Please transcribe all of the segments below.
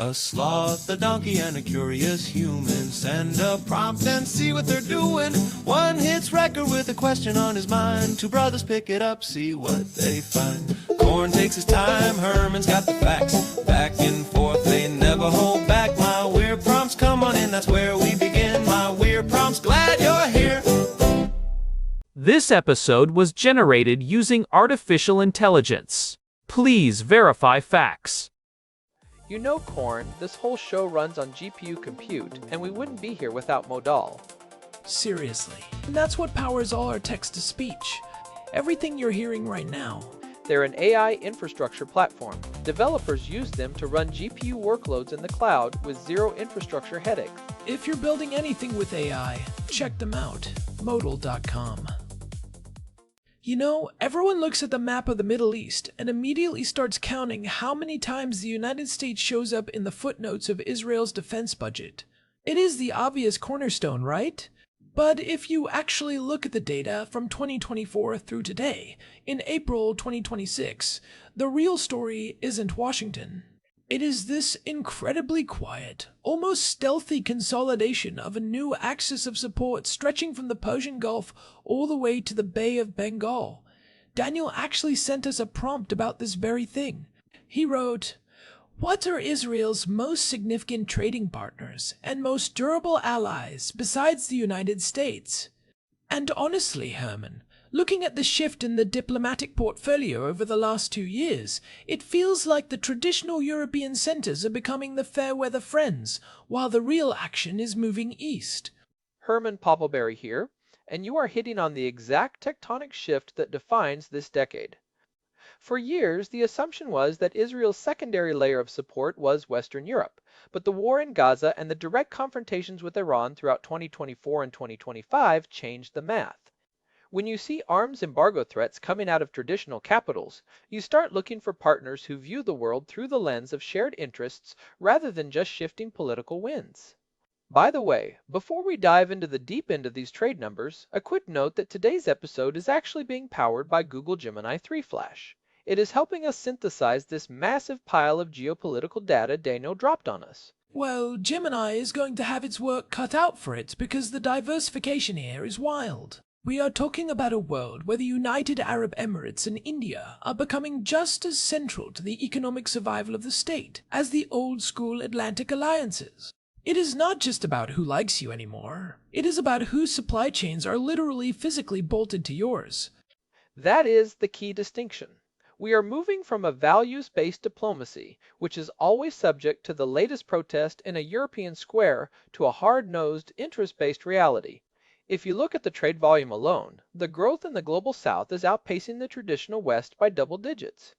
A sloth, a donkey, and a curious human. Send a prompt and see what they're doing. One hits record with a question on his mind. Two brothers pick it up, see what they find. Corn takes his time, Herman's got the facts. Back and forth, they never hold back. My weird prompts, come on in, that's where we begin. My weird prompts, glad you're here. This episode was generated using artificial intelligence. Please verify facts. You know, Corn, this whole show runs on GPU compute, and we wouldn't be here without Modal. Seriously. And that's what powers all our text-to-speech. Everything you're hearing right now. They're an AI infrastructure platform. Developers use them to run GPU workloads in the cloud with zero infrastructure headaches. If you're building anything with AI, check them out. Modal.com. You know, everyone looks at the map of the Middle East and immediately starts counting how many times the United States shows up in the footnotes of Israel's defense budget. It is the obvious cornerstone, right? But if you actually look at the data from 2024 through today, in April 2026, the real story isn't Washington. It is this incredibly quiet, almost stealthy consolidation of a new axis of support stretching from the Persian Gulf all the way to the Bay of Bengal. Daniel actually sent us a prompt about this very thing. He wrote, "What are Israel's most significant trading partners and most durable allies besides the United States?" And honestly, Herman, looking at the shift in the diplomatic portfolio over the last 2 years, it feels like the traditional European centers are becoming the fair-weather friends, while the real action is moving east. Herman Poppleberry here, and you are hitting on the exact tectonic shift that defines this decade. For years, the assumption was that Israel's secondary layer of support was Western Europe, but the war in Gaza and the direct confrontations with Iran throughout 2024 and 2025 changed the math. When you see arms embargo threats coming out of traditional capitals, you start looking for partners who view the world through the lens of shared interests rather than just shifting political winds. By the way, before we dive into the deep end of these trade numbers, a quick note that today's episode is actually being powered by Google Gemini 3 Flash. It is helping us synthesize this massive pile of geopolitical data Daniel dropped on us. Well, Gemini is going to have its work cut out for it because the diversification here is wild. We are talking about a world where the United Arab Emirates and India are becoming just as central to the economic survival of the state as the old-school Atlantic alliances. It is not just about who likes you anymore. It is about whose supply chains are literally physically bolted to yours. That is the key distinction. We are moving from a values-based diplomacy, which is always subject to the latest protest in a European square, to a hard-nosed, interest-based reality. If you look at the trade volume alone, the growth in the global south is outpacing the traditional west by double digits.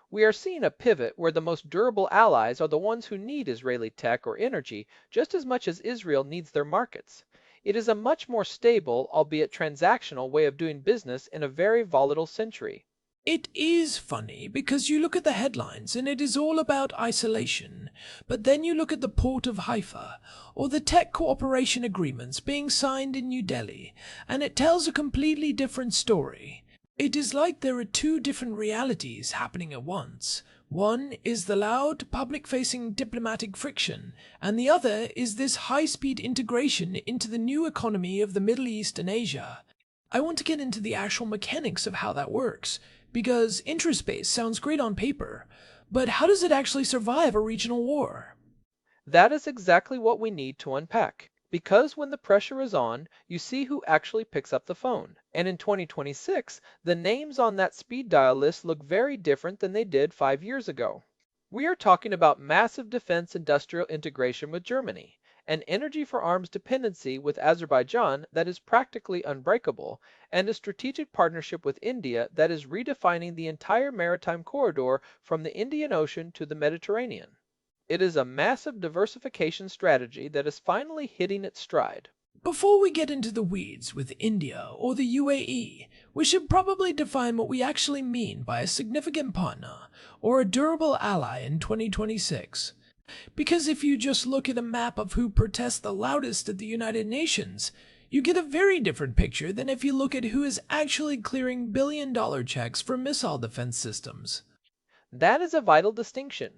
We are seeing a pivot where the most durable allies are the ones who need Israeli tech or energy just as much as Israel needs their markets. It is a much more stable, albeit transactional, way of doing business in a very volatile century. It is funny because you look at the headlines and it is all about isolation, but then you look at the port of Haifa or the tech cooperation agreements being signed in New Delhi, and it tells a completely different story. It is like there are two different realities happening at once. One is the loud, public-facing diplomatic friction, and the other is this high-speed integration into the new economy of the Middle East and Asia. I want to get into the actual mechanics of how that works, because interest-based sounds great on paper, but how does it actually survive a regional war? That is exactly what we need to unpack. Because when the pressure is on, you see who actually picks up the phone. And in 2026, the names on that speed dial list look very different than they did 5 years ago. We are talking about massive defense industrial integration with Germany, an energy for arms dependency with Azerbaijan that is practically unbreakable, and a strategic partnership with India that is redefining the entire maritime corridor from the Indian Ocean to the Mediterranean. It is a massive diversification strategy that is finally hitting its stride. Before we get into the weeds with India or the UAE, we should probably define what we actually mean by a significant partner or a durable ally in 2026. Because if you just look at a map of who protests the loudest at the United Nations, you get a very different picture than if you look at who is actually clearing billion-dollar checks for missile defense systems. That is a vital distinction.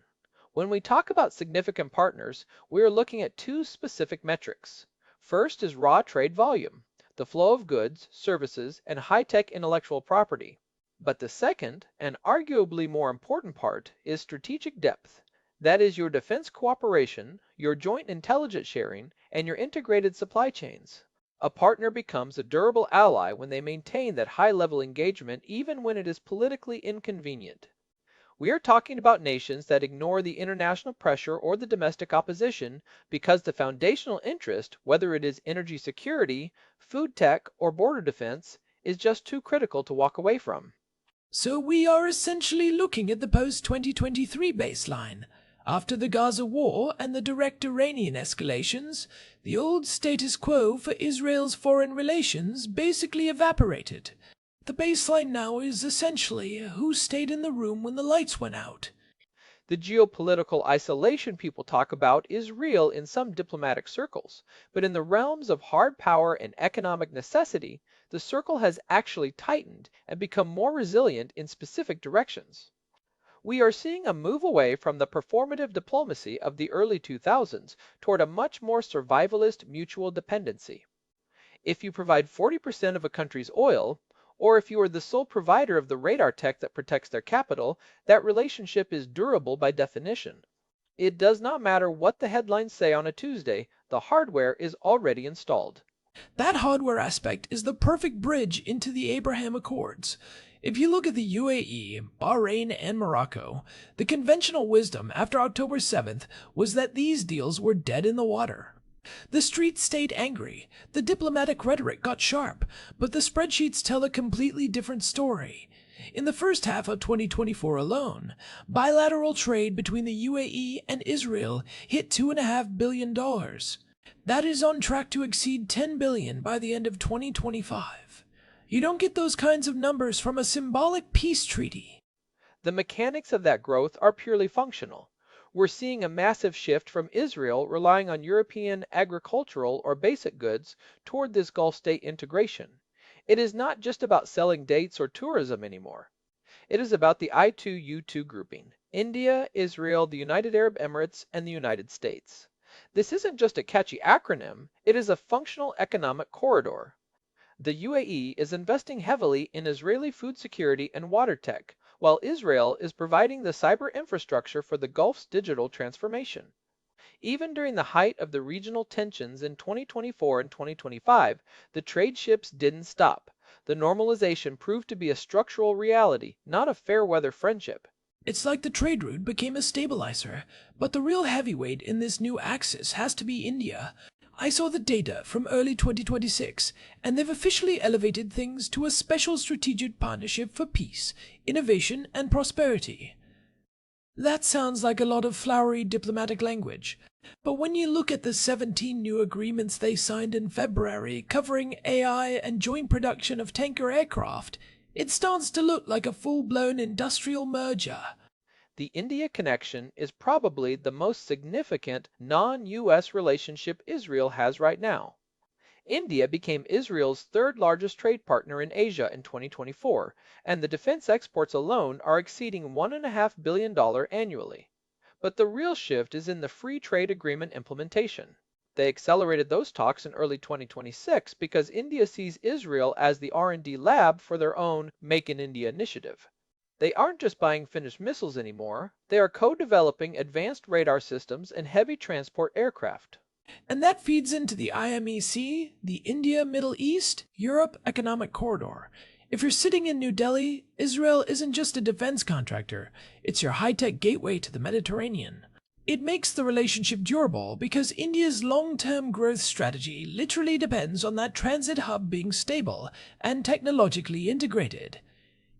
When we talk about significant partners, we are looking at two specific metrics. First is raw trade volume, the flow of goods, services, and high-tech intellectual property. But the second, and arguably more important part, is strategic depth. That is your defense cooperation, your joint intelligence sharing, and your integrated supply chains. A partner becomes a durable ally when they maintain that high-level engagement even when it is politically inconvenient. We are talking about nations that ignore the international pressure or the domestic opposition because the foundational interest, whether it is energy security, food tech, or border defense, is just too critical to walk away from. So we are essentially looking at the post-2023 baseline. After the Gaza war and the direct Iranian escalations, the old status quo for Israel's foreign relations basically evaporated. The baseline now is essentially who stayed in the room when the lights went out. The geopolitical isolation people talk about is real in some diplomatic circles, but in the realms of hard power and economic necessity, the circle has actually tightened and become more resilient in specific directions. We are seeing a move away from the performative diplomacy of the early 2000s toward a much more survivalist mutual dependency. If you provide 40% of a country's oil, or if you are the sole provider of the radar tech that protects their capital, that relationship is durable by definition. It does not matter what the headlines say on a Tuesday, the hardware is already installed. That hardware aspect is the perfect bridge into the Abraham Accords. If you look at the UAE, Bahrain, and Morocco, the conventional wisdom after October 7th was that these deals were dead in the water. The streets stayed angry, the diplomatic rhetoric got sharp, but the spreadsheets tell a completely different story. In the first half of 2024 alone, bilateral trade between the UAE and Israel hit $2.5 billion. That is on track to exceed $10 billion by the end of 2025. You don't get those kinds of numbers from a symbolic peace treaty. The mechanics of that growth are purely functional. We're seeing a massive shift from Israel relying on European agricultural or basic goods toward this Gulf state integration. It is not just about selling dates or tourism anymore. It is about the I2U2 grouping: India, Israel, the United Arab Emirates, and the United States. This isn't just a catchy acronym, it is a functional economic corridor. The UAE is investing heavily in Israeli food security and water tech, while Israel is providing the cyber infrastructure for the Gulf's digital transformation. Even during the height of the regional tensions in 2024 and 2025, the trade ships didn't stop. The normalization proved to be a structural reality, not a fair-weather friendship. It's like the trade route became a stabilizer, but the real heavyweight in this new axis has to be India. I saw the data from early 2026, and they've officially elevated things to a special strategic partnership for peace, innovation, and prosperity. That sounds like a lot of flowery diplomatic language, but when you look at the 17 new agreements they signed in February covering AI and joint production of tanker aircraft, it starts to look like a full-blown industrial merger. The India connection is probably the most significant non-US relationship Israel has right now. India became Israel's third largest trade partner in Asia in 2024, and the defense exports alone are exceeding $1.5 billion annually. But the real shift is in the free trade agreement implementation. They accelerated those talks in early 2026 because India sees Israel as the R&D lab for their own Make in India initiative. They aren't just buying finished missiles anymore, they are co-developing advanced radar systems and heavy transport aircraft. And that feeds into the IMEC, the India, Middle East, Europe Economic Corridor. If you're sitting in New Delhi, Israel isn't just a defense contractor, it's your high-tech gateway to the Mediterranean. It makes the relationship durable because India's long-term growth strategy literally depends on that transit hub being stable and technologically integrated.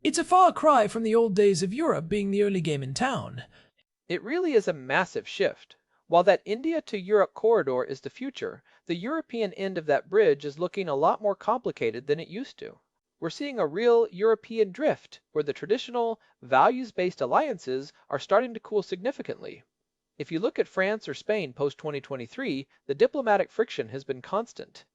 It's a far cry from the old days of Europe being the only game in town. It really is a massive shift. While that India to Europe corridor is the future, the European end of that bridge is looking a lot more complicated than it used to. We're seeing a real European drift, where the traditional, values-based alliances are starting to cool significantly. If you look at France or Spain post-2023, the diplomatic friction has been constant.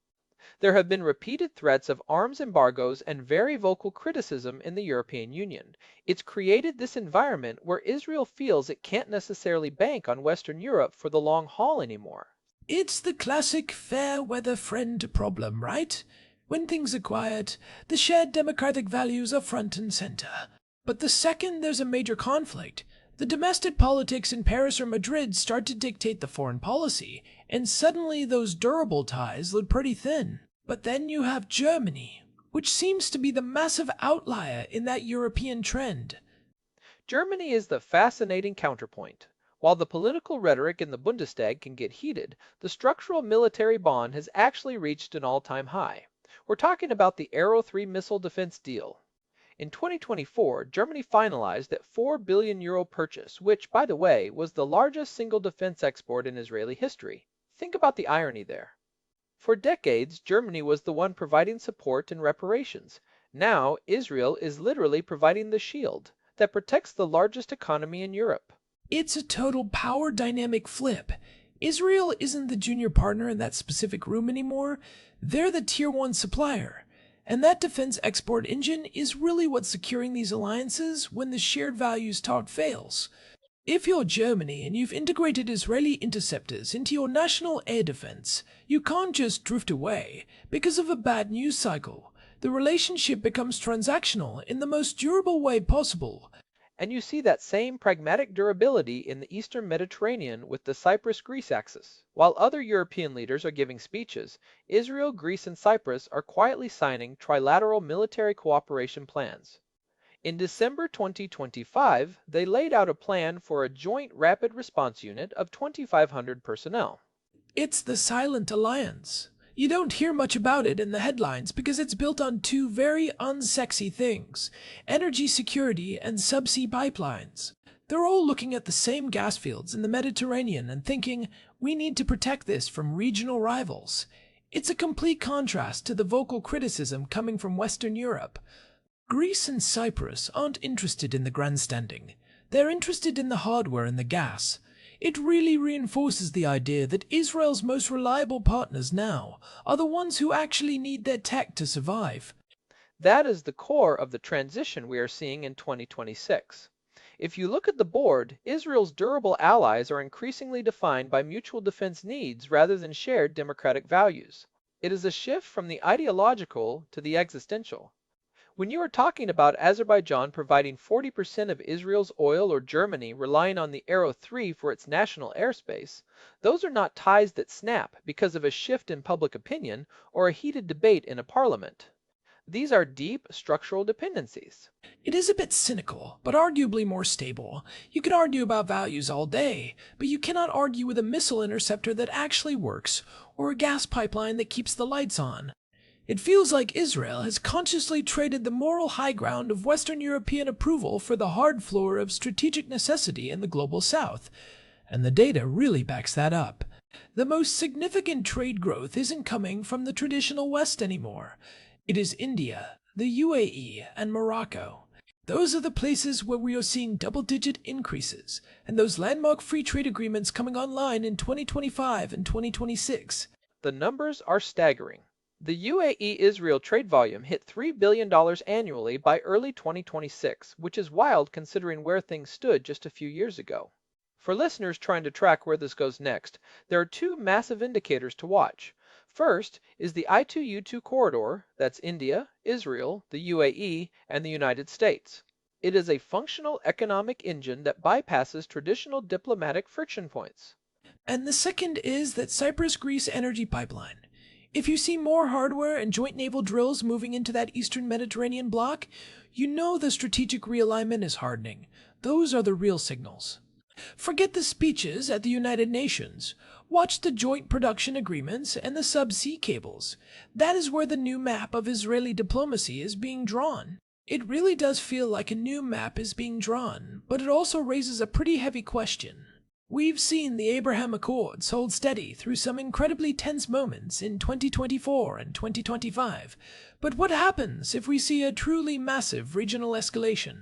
There have been repeated threats of arms embargoes and very vocal criticism in the European Union. It's created this environment where Israel feels it can't necessarily bank on Western Europe for the long haul anymore. It's the classic fair weather friend problem, right? When things are quiet, the shared democratic values are front and center. But the second there's a major conflict, the domestic politics in Paris or Madrid start to dictate the foreign policy, and suddenly those durable ties look pretty thin. But then you have Germany, which seems to be the massive outlier in that European trend. Germany is the fascinating counterpoint. While the political rhetoric in the Bundestag can get heated, the structural military bond has actually reached an all-time high. We're talking about the Arrow 3 missile defense deal. In 2024, Germany finalized that €4 billion purchase, which, by the way, was the largest single defense export in Israeli history. Think about the irony there. For decades, Germany was the one providing support and reparations. Now, Israel is literally providing the shield that protects the largest economy in Europe. It's a total power dynamic flip. Israel isn't the junior partner in that specific room anymore. They're the tier 1 supplier. And that defense export engine is really what's securing these alliances when the shared values talk fails. If you're Germany and you've integrated Israeli interceptors into your national air defense, you can't just drift away because of a bad news cycle. The relationship becomes transactional in the most durable way possible. And you see that same pragmatic durability in the Eastern Mediterranean with the Cyprus-Greece axis. While other European leaders are giving speeches, Israel, Greece, and Cyprus are quietly signing trilateral military cooperation plans. In December 2025, they laid out a plan for a joint rapid response unit of 2,500 personnel. It's the silent alliance. You don't hear much about it in the headlines because it's built on two very unsexy things: energy security and subsea pipelines. They're all looking at the same gas fields in the Mediterranean and thinking, we need to protect this from regional rivals. It's a complete contrast to the vocal criticism coming from Western Europe. Greece and Cyprus aren't interested in the grandstanding. They're interested in the hardware and the gas. It really reinforces the idea that Israel's most reliable partners now are the ones who actually need their tech to survive. That is the core of the transition we are seeing in 2026. If you look at the board, Israel's durable allies are increasingly defined by mutual defense needs rather than shared democratic values. It is a shift from the ideological to the existential. When you are talking about Azerbaijan providing 40% of Israel's oil or Germany relying on the Arrow 3 for its national airspace, those are not ties that snap because of a shift in public opinion or a heated debate in a parliament. These are deep structural dependencies. It is a bit cynical, but arguably more stable. You can argue about values all day, but you cannot argue with a missile interceptor that actually works or a gas pipeline that keeps the lights on. It feels like Israel has consciously traded the moral high ground of Western European approval for the hard floor of strategic necessity in the global South, and the data really backs that up. The most significant trade growth isn't coming from the traditional West anymore. It is India, the UAE, and Morocco. Those are the places where we are seeing double-digit increases, and those landmark free trade agreements coming online in 2025 and 2026. The numbers are staggering. The UAE-Israel trade volume hit $3 billion annually by early 2026, which is wild considering where things stood just a few years ago. For listeners trying to track where this goes next, there are two massive indicators to watch. First is the I2U2 corridor, that's India, Israel, the UAE, and the United States. It is a functional economic engine that bypasses traditional diplomatic friction points. And the second is that Cyprus-Greece energy pipeline. If you see more hardware and joint naval drills moving into that eastern Mediterranean bloc, you know the strategic realignment is hardening. Those are the real signals. Forget the speeches at the United Nations. Watch the joint production agreements and the subsea cables. That is where the new map of Israeli diplomacy is being drawn. It really does feel like a new map is being drawn, but it also raises a pretty heavy question. We've seen the Abraham Accords hold steady through some incredibly tense moments in 2024 and 2025, but what happens if we see a truly massive regional escalation?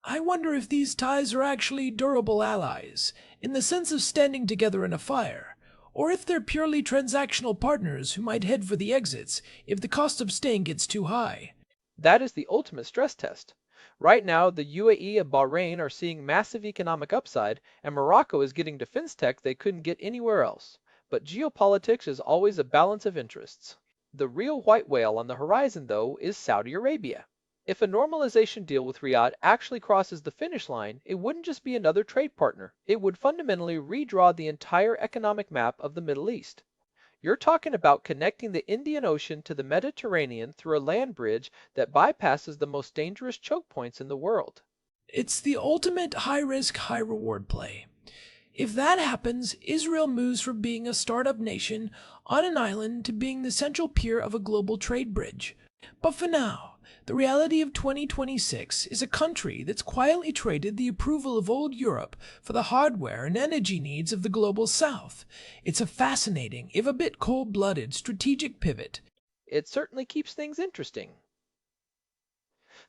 I wonder if these ties are actually durable allies, in the sense of standing together in a fire, or if they're purely transactional partners who might head for the exits if the cost of staying gets too high. That is the ultimate stress test. Right now, the UAE and Bahrain are seeing massive economic upside, and Morocco is getting defense tech they couldn't get anywhere else. But geopolitics is always a balance of interests. The real white whale on the horizon, though, is Saudi Arabia. If a normalization deal with Riyadh actually crosses the finish line, it wouldn't just be another trade partner. It would fundamentally redraw the entire economic map of the Middle East. You're talking about connecting the Indian Ocean to the Mediterranean through a land bridge that bypasses the most dangerous choke points in the world. It's the ultimate high-risk, high-reward play. If that happens, Israel moves from being a startup nation on an island to being the central pier of a global trade bridge. But for now, the reality of 2026 is a country that's quietly traded the approval of old Europe for the hardware and energy needs of the global south. It's a fascinating, if a bit cold-blooded, strategic pivot. It certainly keeps things interesting.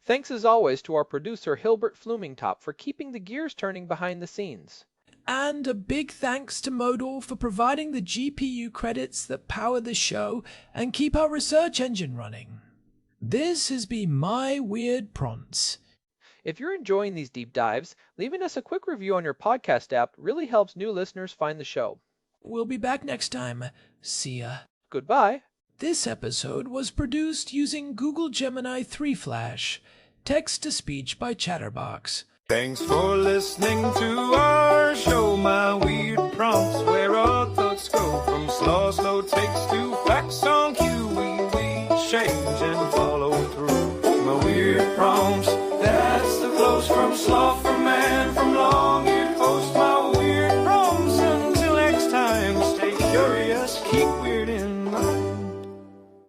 Thanks as always to our producer Hilbert Flumingtop for keeping the gears turning behind the scenes. And a big thanks to Modal for providing the GPU credits that power the show and keep our research engine running. This has been My Weird Prompts. If you're enjoying these deep dives, leaving us a quick review on your podcast app really helps new listeners find the show. We'll be back next time. See ya. Goodbye. This episode was produced using Google Gemini 3 Flash, text-to-speech by Chatterbox. Thanks for listening to our show, My Weird Prompts, where our thoughts go from slow takes to facts on cue. We change and follow through. My weird prompts.